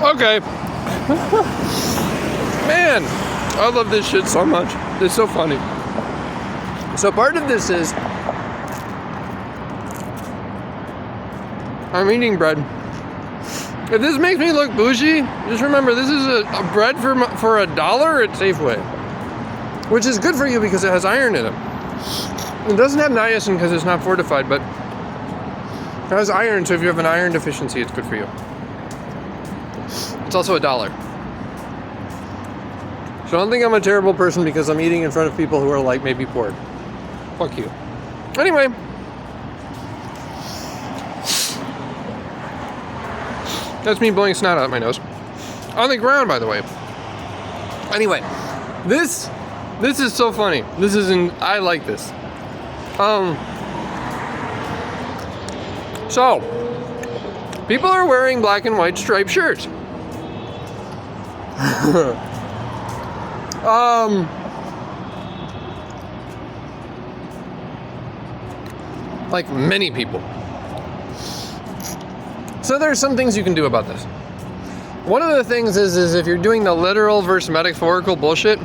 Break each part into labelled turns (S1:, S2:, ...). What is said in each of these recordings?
S1: Okay. Man, I love this shit so much. It's so funny. So part of this is I'm eating bread. If this makes me look bougie, just remember this is a bread for $1 at Safeway, which is good for you because it has iron in it. It doesn't have niacin because it's not fortified, but it has iron, so if you have an iron deficiency, it's good for you. It's also $1. So I don't think I'm a terrible person because I'm eating in front of people who are like maybe poor. Fuck you. Anyway. That's me blowing snot out my nose. On the ground, by the way. Anyway. This is so funny. I like this. So, people are wearing black and white striped shirts. Like many people. So there's some things you can do about this. One of the things is if you're doing the literal versus metaphorical bullshit,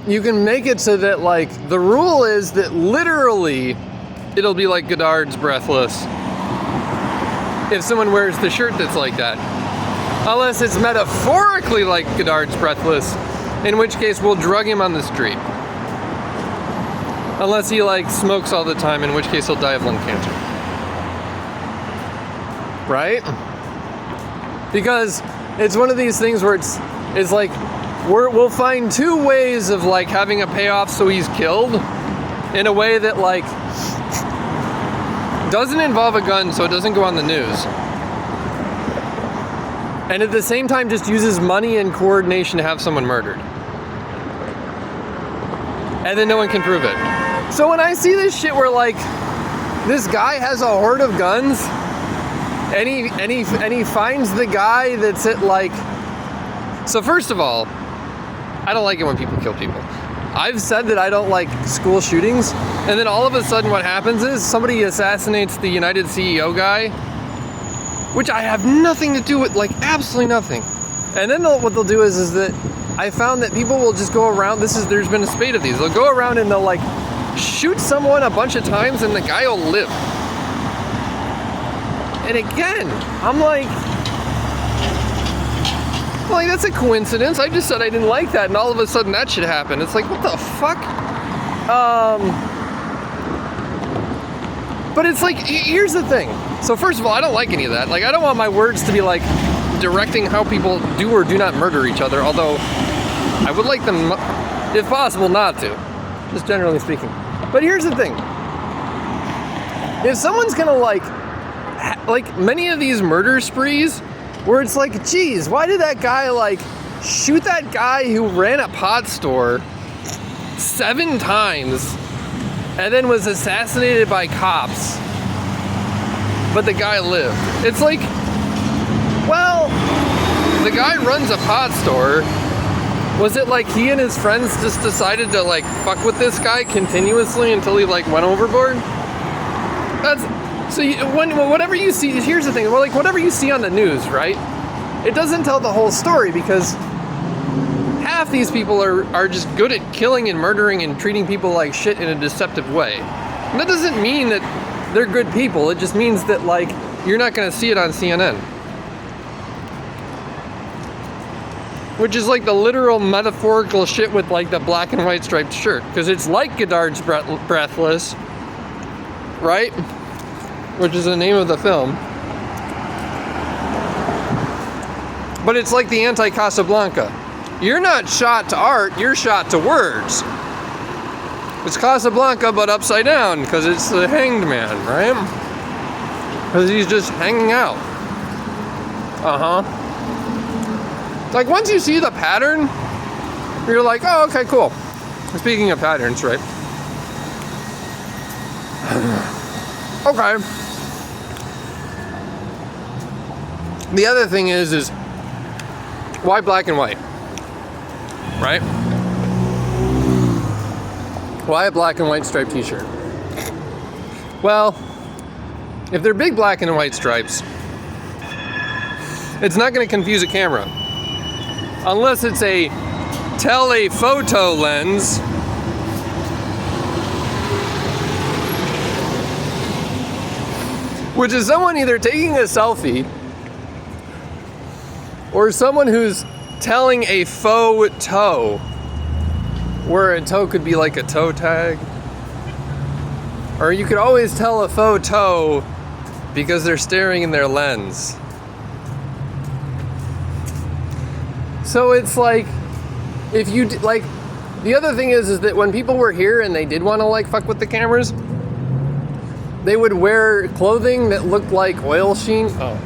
S1: you can make it so that like the rule is that literally it'll be like Godard's Breathless if someone wears the shirt that's like that. Unless it's metaphorically like Godard's Breathless, in which case we'll drug him on the street. Unless he like smokes all the time, in which case he'll die of lung cancer. Right? Because it's one of these things where it's like we'll find two ways of like having a payoff so he's killed in a way that like doesn't involve a gun so it doesn't go on the news. And at the same time just uses money and coordination to have someone murdered. And then no one can prove it. So when I see this shit where like this guy has a horde of guns and he finds the guy that's at like, so first of all, I don't like it when people kill people. I've said that I don't like school shootings, and then all of a sudden what happens is somebody assassinates the United CEO guy, which I have nothing to do with, like absolutely nothing. And then what they'll do is that I found that people will just go around, there's been a spate of these, they'll go around and they'll like shoot someone a bunch of times and the guy will live. And again, I'm like, that's a coincidence. I just said I didn't like that, and all of a sudden that shit happened. It's like, what the fuck? But it's like, here's the thing. So first of all, I don't like any of that. Like, I don't want my words to be like directing how people do or do not murder each other, although I would like them, if possible, not to. Just generally speaking. But here's the thing. If someone's gonna like many of these murder sprees, where it's like, geez, why did that guy like shoot that guy who ran a pot store 7 times and then was assassinated by cops, but the guy lived? It's like, well, the guy runs a pot store. Was it like he and his friends just decided to like fuck with this guy continuously until he like went overboard? So whatever you see, here's the thing, well, like whatever you see on the news, right? It doesn't tell the whole story because half these people are just good at killing and murdering and treating people like shit in a deceptive way. And that doesn't mean that they're good people. It just means that like you're not going to see it on CNN. Which is like the literal metaphorical shit with like the black and white striped shirt. Because it's like Godard's Breathless, right? Which is the name of the film. But it's like the anti-Casablanca. You're not shot to art, you're shot to words. It's Casablanca, but upside down, because it's the hanged man, right? Because he's just hanging out. Like, once you see the pattern, you're like, oh, okay, cool. Speaking of patterns, right? Okay. The other thing is why black and white? Right? Why a black and white striped t-shirt? Well, if they're big black and white stripes, It's not going to confuse a camera. Unless it's a telephoto lens. Which is someone either taking a selfie or someone who's telling a faux toe, where a toe could be like a toe tag. Or you could always tell a faux toe because they're staring in their lens. So it's like, if you, like, the other thing is that when people were here and they did want to, like, fuck with the cameras, they would wear clothing that looked like oil sheen. Oh.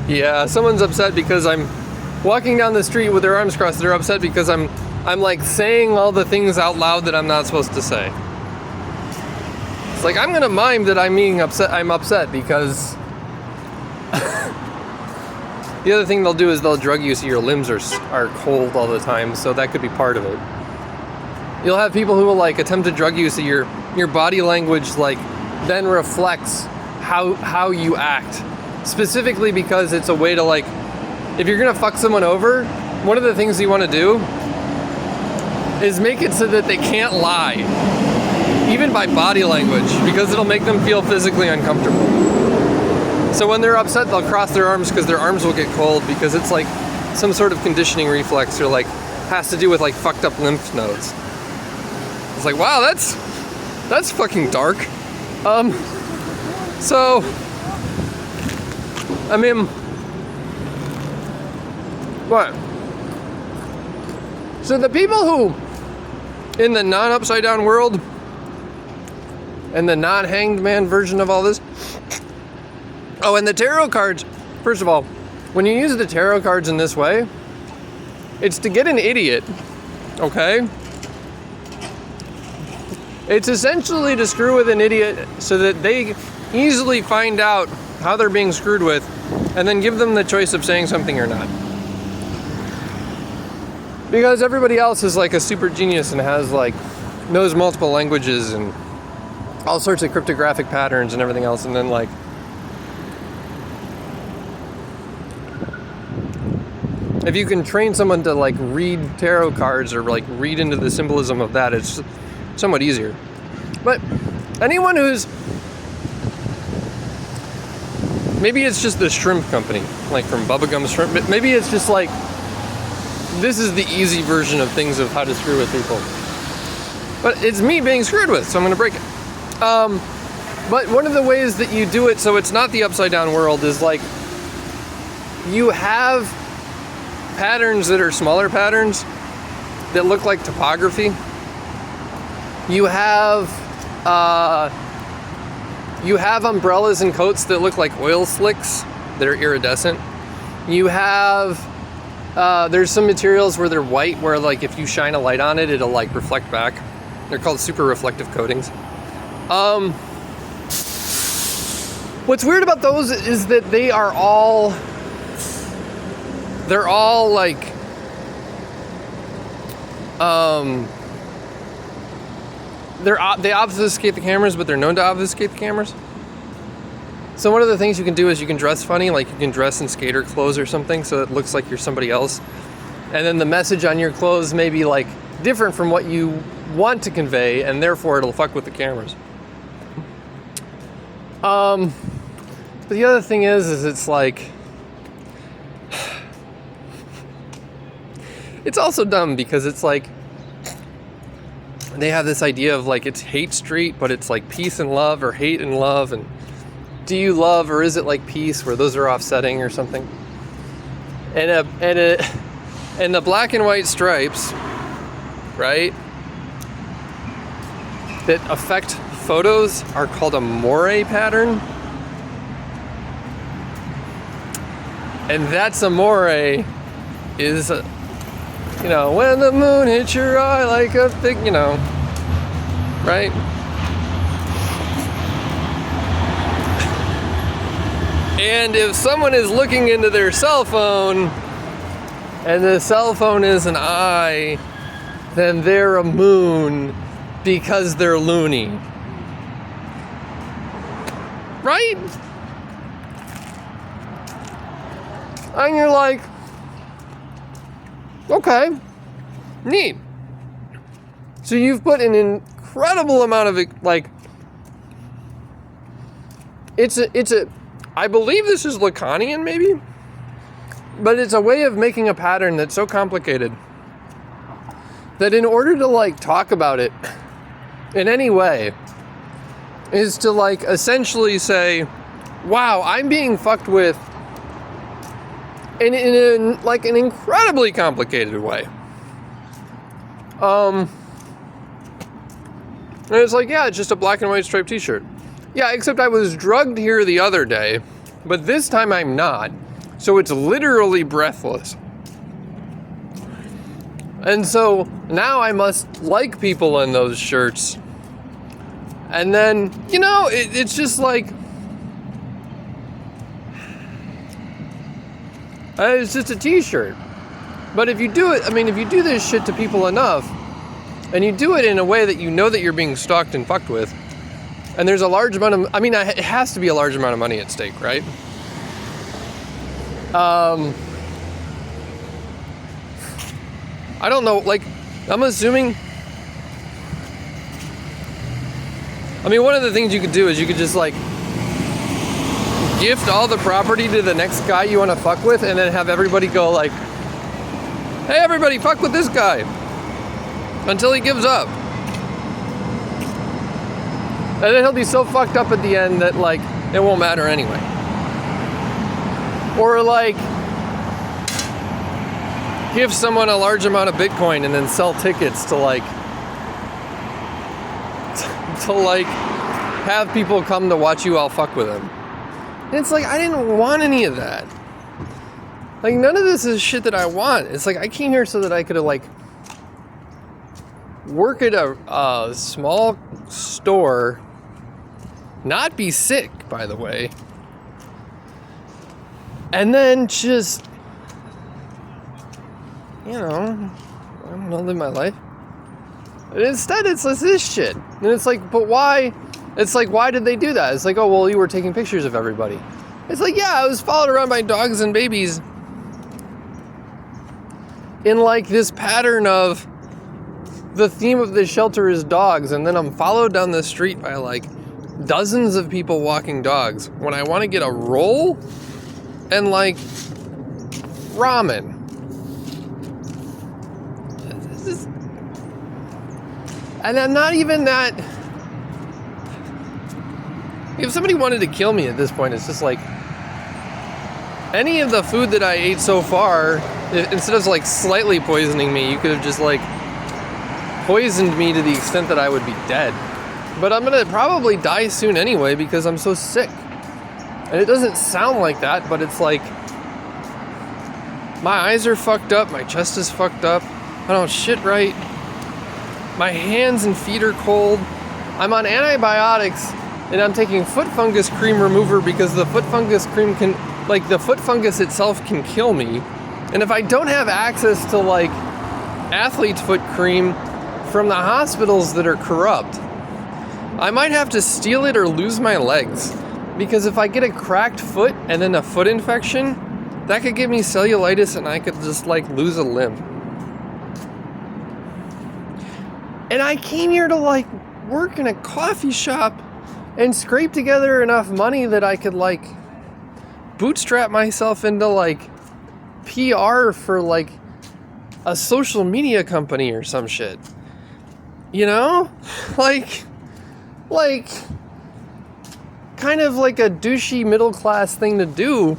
S1: Yeah, someone's upset because I'm walking down the street with their arms crossed. They're upset because I'm like saying all the things out loud that I'm not supposed to say. It's like, I'm gonna mime that I'm upset because the other thing they'll do is they'll drug you so your limbs are cold all the time, so that could be part of it. You'll have people who will like attempt to drug you so your body language like then reflects how you act. Specifically because it's a way to, like, if you're gonna fuck someone over, one of the things you want to do is make it so that they can't lie, even by body language, because it'll make them feel physically uncomfortable. So when they're upset, they'll cross their arms because their arms will get cold, because it's like some sort of conditioning reflex, or like has to do with like fucked up lymph nodes. It's like, wow, that's fucking dark. So I mean, what? So the people who, in the non-upside down world, and the non-hanged man version of all this, oh, and the tarot cards, first of all, when you use the tarot cards in this way, it's to get an idiot, okay? It's essentially to screw with an idiot so that they easily find out how they're being screwed with, and then give them the choice of saying something or not. Because everybody else is like a super genius and knows multiple languages and all sorts of cryptographic patterns and everything else, and then like if you can train someone to like read tarot cards or like read into the symbolism of that, it's somewhat easier. But anyone who's, maybe it's just the shrimp company, like from Bubblegum Shrimp, but maybe it's just like, this is the easy version of things of how to screw with people. But it's me being screwed with, so I'm gonna break it. But one of the ways that you do it so it's not the upside down world is like, you have patterns that are smaller patterns that look like topography. You have umbrellas and coats that look like oil slicks that are iridescent. You have, there's some materials where they're white, where like if you shine a light on it, it'll like reflect back. They're called super reflective coatings. What's weird about those is that they're all like, they obfuscate the cameras, but they're known to obfuscate the cameras. So one of the things you can do is you can dress funny, like you can dress in skater clothes or something, so it looks like you're somebody else. And then the message on your clothes may be like different from what you want to convey, and therefore it'll fuck with the cameras. But the other thing is it's like, it's also dumb because it's like, they have this idea of like, it's hate street, but it's like peace and love, or hate and love, and do you love, or is it like peace, where those are offsetting or something? And the black and white stripes, right, that affect photos are called a moire pattern. And that's a moire is, you know, when the moon hits your eye like a thick, you know, right? And if someone is looking into their cell phone and the cell phone is an eye, then they're a moon because they're loony. Right? And you're like, okay, neat. So you've put an incredible amount of, like, it's a, I believe this is Lacanian maybe, but it's a way of making a pattern that's so complicated that in order to, like, talk about it in any way is to, like, essentially say, wow, I'm being fucked with in like an incredibly complicated way. And it's like, yeah, it's just a black and white striped t-shirt. Yeah, except I was drugged here the other day, but this time I'm not. So it's literally breathless. And so now I must like people in those shirts. And then, you know, it's just like, it's just a t-shirt. But if you do it, I mean, if you do this shit to people enough, and you do it in a way that you know that you're being stalked and fucked with, and there's a large amount of, I mean, it has to be a large amount of money at stake, right? I don't know, like, I'm assuming, I mean, one of the things you could do is you could just, like, gift all the property to the next guy you want to fuck with, and then have everybody go, like, hey, everybody, fuck with this guy until he gives up. And then he'll be so fucked up at the end that, like, it won't matter anyway. Or, like, give someone a large amount of Bitcoin and then sell tickets to, like, have people come to watch you all fuck with him. And it's like, I didn't want any of that. Like, none of this is shit that I want. It's like, I came here so that I could, like, work at a small store, not be sick, by the way, and then just, you know, I don't know, live my life. And instead, it's this shit. And it's like, but why? It's like, why did they do that? It's like, oh, well, you were taking pictures of everybody. It's like, yeah, I was followed around by dogs and babies in, like, this pattern of the theme of the shelter is dogs, and then I'm followed down the street by, like, dozens of people walking dogs when I want to get a roll and, like, ramen. And I'm not even that. If somebody wanted to kill me at this point, it's just like, any of the food that I ate so far, instead of, like, slightly poisoning me, you could have just, like, poisoned me to the extent that I would be dead. But I'm gonna probably die soon anyway because I'm so sick. And it doesn't sound like that, but it's like, my eyes are fucked up, my chest is fucked up, I don't shit right, my hands and feet are cold, I'm on antibiotics, and I'm taking foot fungus cream remover because the foot fungus cream can, like, the foot fungus itself can kill me. And if I don't have access to, like, athlete's foot cream from the hospitals that are corrupt, I might have to steal it or lose my legs. Because if I get a cracked foot and then a foot infection, that could give me cellulitis and I could just, like, lose a limb. And I came here to, like, work in a coffee shop and scrape together enough money that I could, like, bootstrap myself into, like, PR for, like, a social media company or some shit. You know? Like, kind of like a douchey middle class thing to do,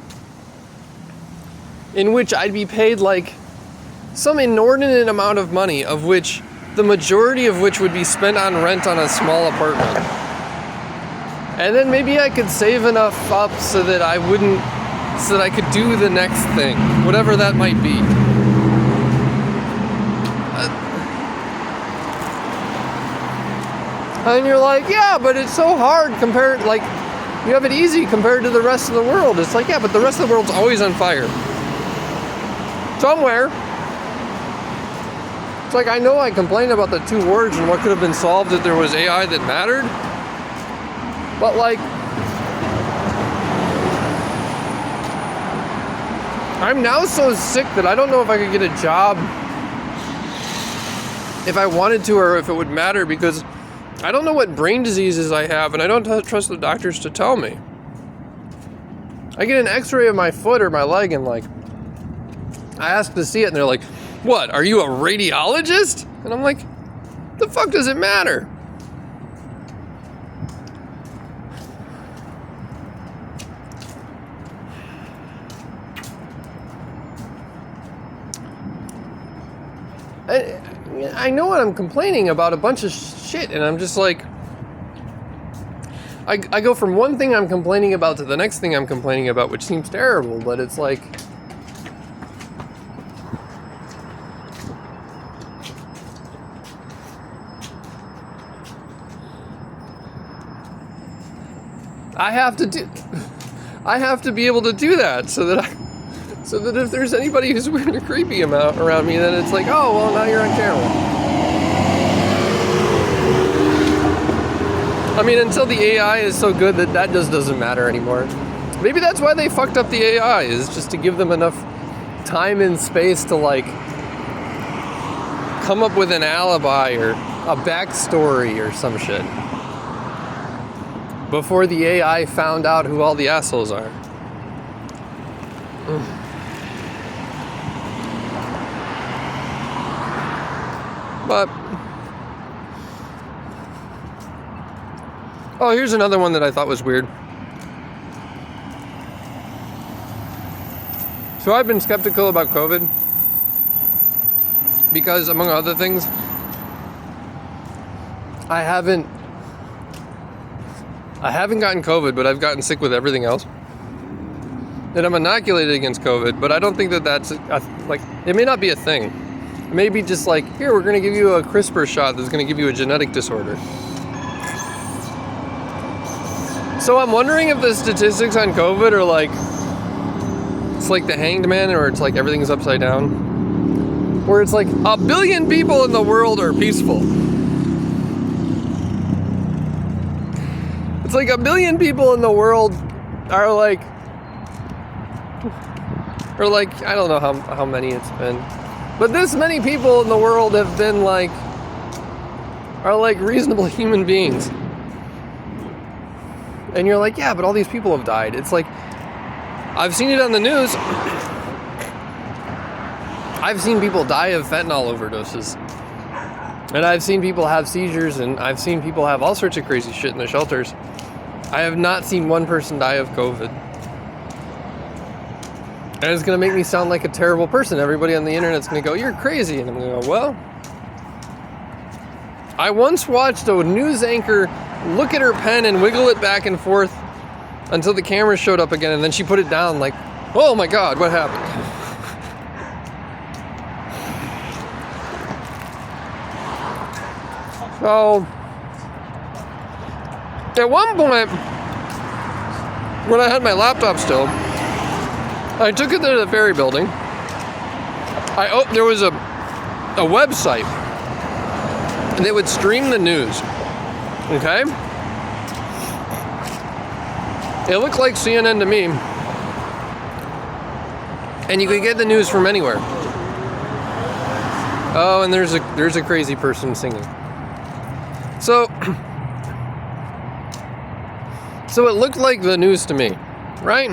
S1: in which I'd be paid, like, some inordinate amount of money, of which the majority of which would be spent on rent on a small apartment. And then maybe I could save enough up so that I could do the next thing, whatever that might be. And you're like, yeah, but it's so hard compared, like, you have it easy compared to the rest of the world. It's like, yeah, but the rest of the world's always on fire. Somewhere. It's like, I know I complained about the 2 words and what could have been solved if there was AI that mattered. But, like, I'm now so sick that I don't know if I could get a job if I wanted to or if it would matter, because I don't know what brain diseases I have, and I don't trust the doctors to tell me. I get an x-ray of my foot or my leg, and like, I ask to see it, and they're like, what, are you a radiologist? And I'm like, the fuck does it matter? I know what I'm complaining about, a bunch of shit, and I'm just like, I go from one thing I'm complaining about to the next thing I'm complaining about, which seems terrible, but it's like, I have to be able to do that so that if there's anybody who's weird or creepy around me, then it's like, oh, well, now you're on camera. I mean, until the AI is so good that just doesn't matter anymore. Maybe that's why they fucked up the AI, is just to give them enough time and space to, like, come up with an alibi or a backstory or some shit before the AI found out who all the assholes are. But, oh, here's another one that I thought was weird. So I've been skeptical about COVID because, among other things, I haven't gotten COVID, but I've gotten sick with everything else. And I'm inoculated against COVID, but I don't think that's like, it may not be a thing. It may be just like, here, we're going to give you a CRISPR shot that's going to give you a genetic disorder. So I'm wondering if the statistics on COVID are like, it's like the Hanged Man, or it's like everything's upside down. Where it's like, 1 billion people in the world are peaceful. It's like 1 billion people in the world are like, I don't know how many it's been. But this many people in the world have been like, are like reasonable human beings. And you're like, yeah, but all these people have died. It's like, I've seen it on the news. I've seen people die of fentanyl overdoses. And I've seen people have seizures, and I've seen people have all sorts of crazy shit in the shelters. I have not seen one person die of COVID. And it's going to make me sound like a terrible person. Everybody on the internet's going to go, you're crazy. And I'm going to go, well, I once watched a news anchor look at her pen and wiggle it back and forth until the camera showed up again, and then she put it down like, oh my God, what happened? So, at one point, when I had my laptop still, I took it to the ferry building. There was a website that would stream the news. Okay? It looked like CNN to me. And you could get the news from anywhere. Oh, and there's a crazy person singing. So it looked like the news to me, right?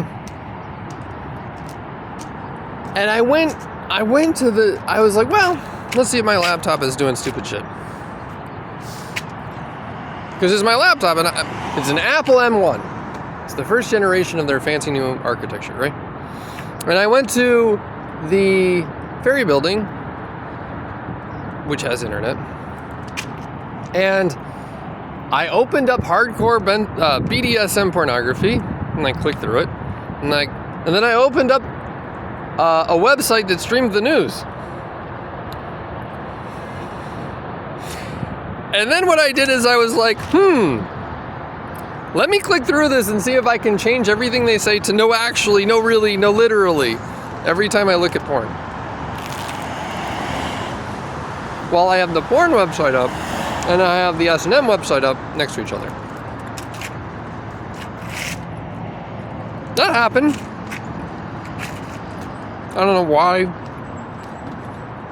S1: And I was like, well, let's see if my laptop is doing stupid shit. Because it's my laptop, and it's an Apple M1. It's the first generation of their fancy new architecture, right? And I went to the ferry building, which has internet, and I opened up hardcore BDSM pornography, and I clicked through it, and then I opened up a website that streamed the news. And then what I did is I was like, let me click through this and see if I can change everything they say to no actually, no really, no literally, every time I look at porn. While I have the porn website up, and I have the S&M website up next to each other. That happened. I don't know why.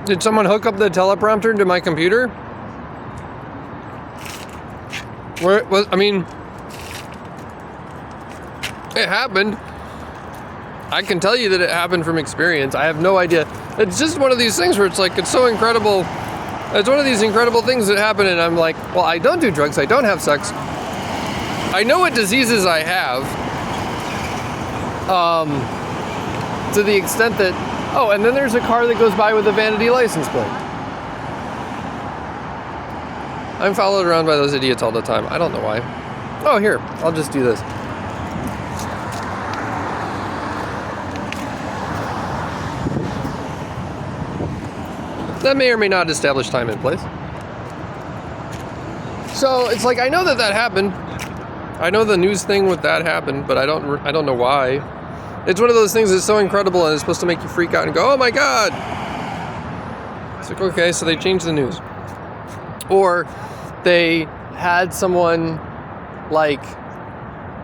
S1: Did someone hook up the teleprompter to my computer? Where it was, I mean, it happened. I can tell you that it happened from experience. I have no idea. It's just one of these things where it's like, it's so incredible. It's one of these incredible things that happen, and I'm like, well, I don't do drugs, I don't have sex. I know what diseases I have. To the extent that, oh, and then there's a car that goes by with a vanity license plate. I'm followed around by those idiots all the time. I don't know why. Oh, here, I'll just do this. That may or may not establish time and place. So it's like, I know that happened. I know the news thing with that happened, but I don't know why. It's one of those things that's so incredible and it's supposed to make you freak out and go, oh my God. It's like, okay, so they changed the news. Or they had someone like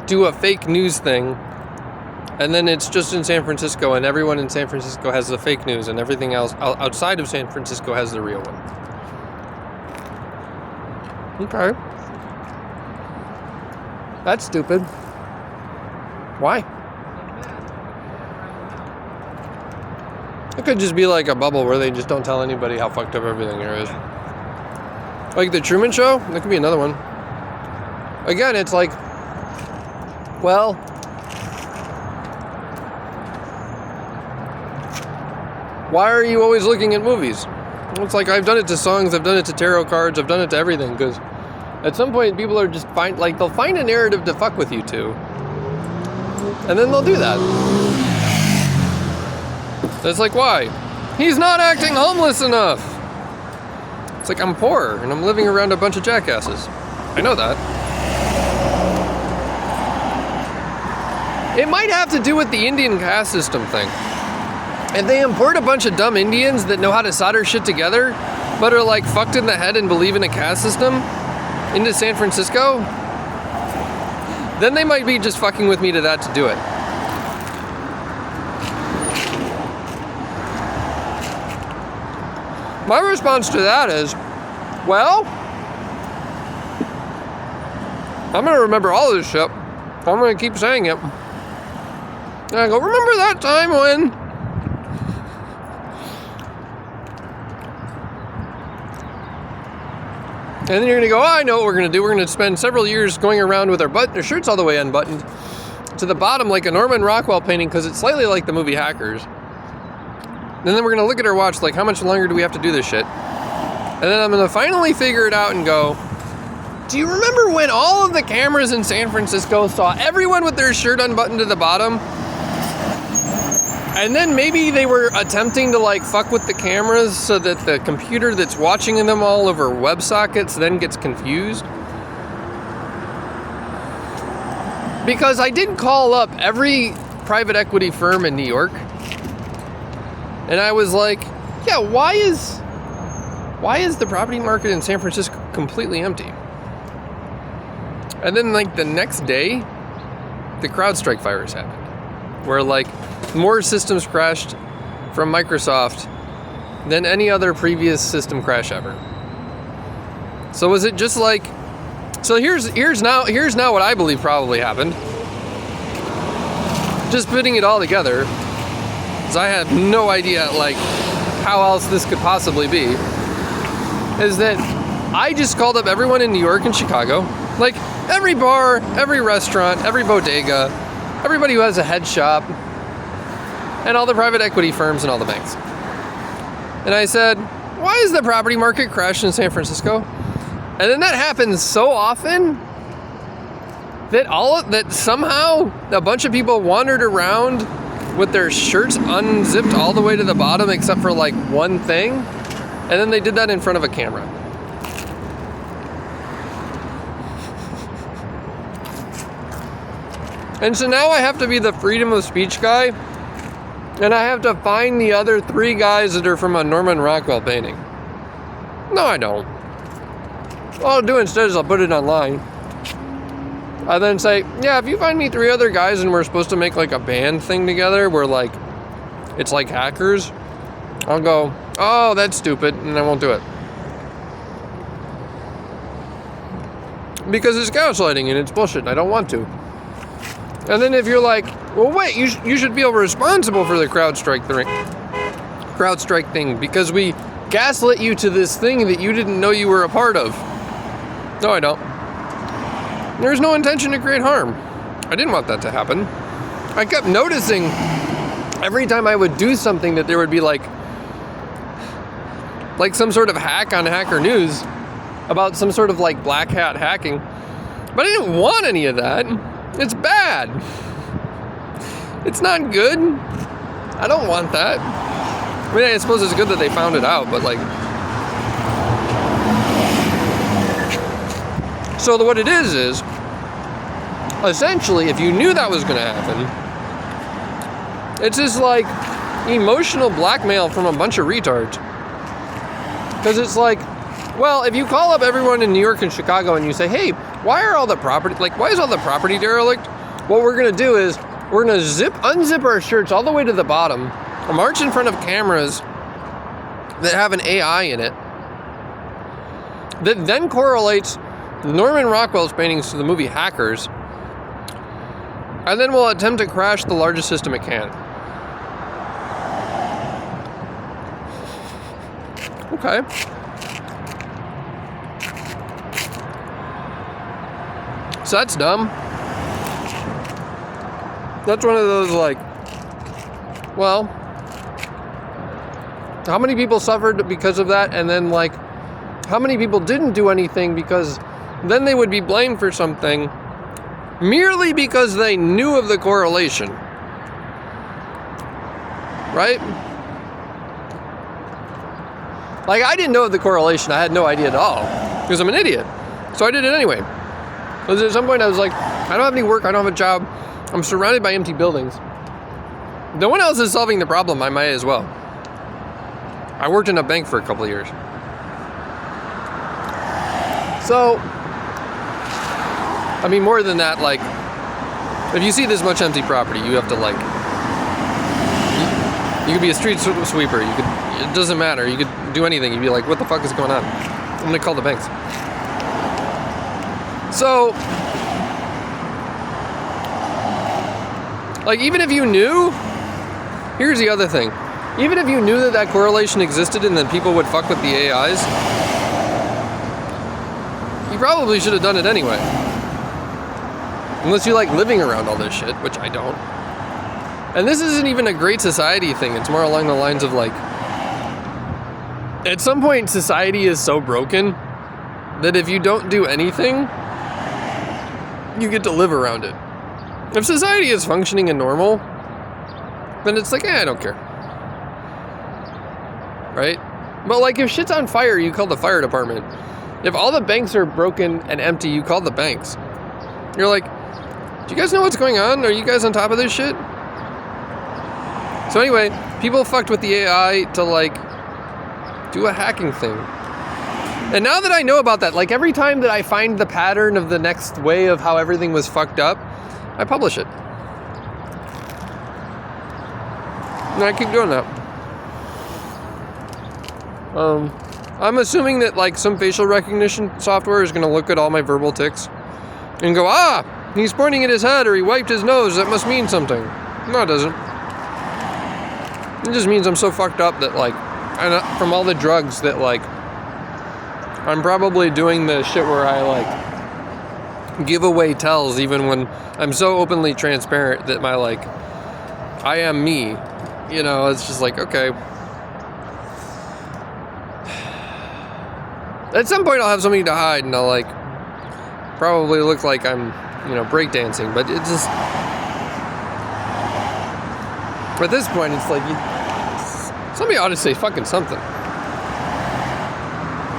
S1: do a fake news thing, and then it's just in San Francisco, and everyone in San Francisco has the fake news, and everything else outside of San Francisco has the real one. Okay. That's stupid. Why? It could just be like a bubble where they just don't tell anybody how fucked up everything there is. Like the Truman Show? That could be another one. Again, it's like, well, why are you always looking at movies? It's like, I've done it to songs, I've done it to tarot cards, I've done it to everything, because at some point people are just they'll find a narrative to fuck with you to, and then they'll do that. It's like, why? He's not acting homeless enough. It's like, I'm poor and I'm living around a bunch of jackasses. I know that. It might have to do with the Indian caste system thing. If they import a bunch of dumb Indians that know how to solder shit together, but are like fucked in the head and believe in a caste system into San Francisco, then they might be just fucking with me to that to do it. My response to that is, well, I'm going to remember all this shit. I'm going to keep saying it. And I go, remember that time when? And then you're going to go, oh, I know what we're going to do. We're going to spend several years going around with our shirts all the way unbuttoned to the bottom like a Norman Rockwell painting, because it's slightly like the movie Hackers. And then we're going to look at our watch like, how much longer do we have to do this shit? And then I'm going to finally figure it out and go, do you remember when all of the cameras in San Francisco saw everyone with their shirt unbuttoned to the bottom? And then maybe they were attempting to like fuck with the cameras so that the computer that's watching them all over WebSockets then gets confused. Because I did call up every private equity firm in New York. And I was like, yeah, why is the property market in San Francisco completely empty? And then like the next day, the Crowdstrike virus happened, where like more systems crashed from Microsoft than any other previous system crash ever. So was it just like, so here's now what I believe probably happened. Just putting it all together, because I have no idea like how else this could possibly be, is that I just called up everyone in New York and Chicago, like every bar, every restaurant, every bodega, everybody who has a head shop, and all the private equity firms and all the banks. And I said, why is the property market crashed in San Francisco? And then that happens so often that somehow a bunch of people wandered around with their shirts unzipped all the way to the bottom except for like one thing, and then they did that in front of a camera. And so now I have to be the freedom of speech guy, and I have to find the other 3 guys that are from a Norman Rockwell painting. No, I don't. What I'll do instead is I'll put it online. I then say, yeah, if you find me 3 other guys and we're supposed to make like a band thing together where like it's like hackers, I'll go, oh, that's stupid, and I won't do it. Because it's gaslighting and it's bullshit and I don't want to. And then if you're like, well, wait, you should feel responsible for the Crowdstrike thing because we gaslit you to this thing that you didn't know you were a part of. No, I don't. There's no intention to create harm. I didn't want that to happen. I kept noticing every time I would do something that there would be like some sort of hack on Hacker News about some sort of like black hat hacking. But I didn't want any of that. It's bad. It's not good. I don't want that. I mean, I suppose it's good that they found it out, but like... So what it is essentially, if you knew that was going to happen, it's just like emotional blackmail from a bunch of retards. Because it's like, well, if you call up everyone in New York and Chicago and you say, hey, why is all the property derelict? What we're going to do is we're going to unzip our shirts all the way to the bottom, march in front of cameras that have an AI in it, that then correlates Norman Rockwell's paintings to the movie Hackers, and then we'll attempt to crash the largest system it can. Okay. So that's dumb. That's one of those like, well, how many people suffered because of that? And then like, how many people didn't do anything because then they would be blamed for something merely because they knew of the correlation. Right? Like, I didn't know of the correlation. I had no idea at all because I'm an idiot. So I did it anyway. Because at some point I was like, I don't have any work, I don't have a job, I'm surrounded by empty buildings. No one else is solving the problem, I might as well. I worked in a bank for a couple of years. So, I mean, more than that, like, if you see this much empty property, you have to like, you could be a street sweeper, it doesn't matter, you could do anything, you'd be like, what the fuck is going on? I'm gonna call the banks. So, like, even if you knew, here's the other thing. Even if you knew that that correlation existed and then people would fuck with the AIs, you probably should have done it anyway. Unless you like living around all this shit, which I don't. And this isn't even a great society thing. It's more along the lines of like, at some point society is so broken that if you don't do anything, you get to live around it. If society is functioning and normal, then it's like, I don't care. Right? But like, if shit's on fire, you call the fire department. If all the banks are broken and empty, you call the banks. You're like, do you guys know what's going on? Are you guys on top of this shit? So anyway, people fucked with the AI to like do a hacking thing. And now that I know about that, like every time that I find the pattern of the next way of how everything was fucked up, I publish it. And I keep doing that. I'm assuming that like some facial recognition software is going to look at all my verbal tics and go, he's pointing at his head or he wiped his nose. That must mean something. No, it doesn't. It just means I'm so fucked up that like, from all the drugs that like, I'm probably doing the shit where I like give away tells even when I'm so openly transparent that my like, I am me. You know, it's just like, okay. At some point I'll have something to hide and I'll like probably look like I'm, breakdancing, but it just, at this point it's like, somebody ought to say fucking something.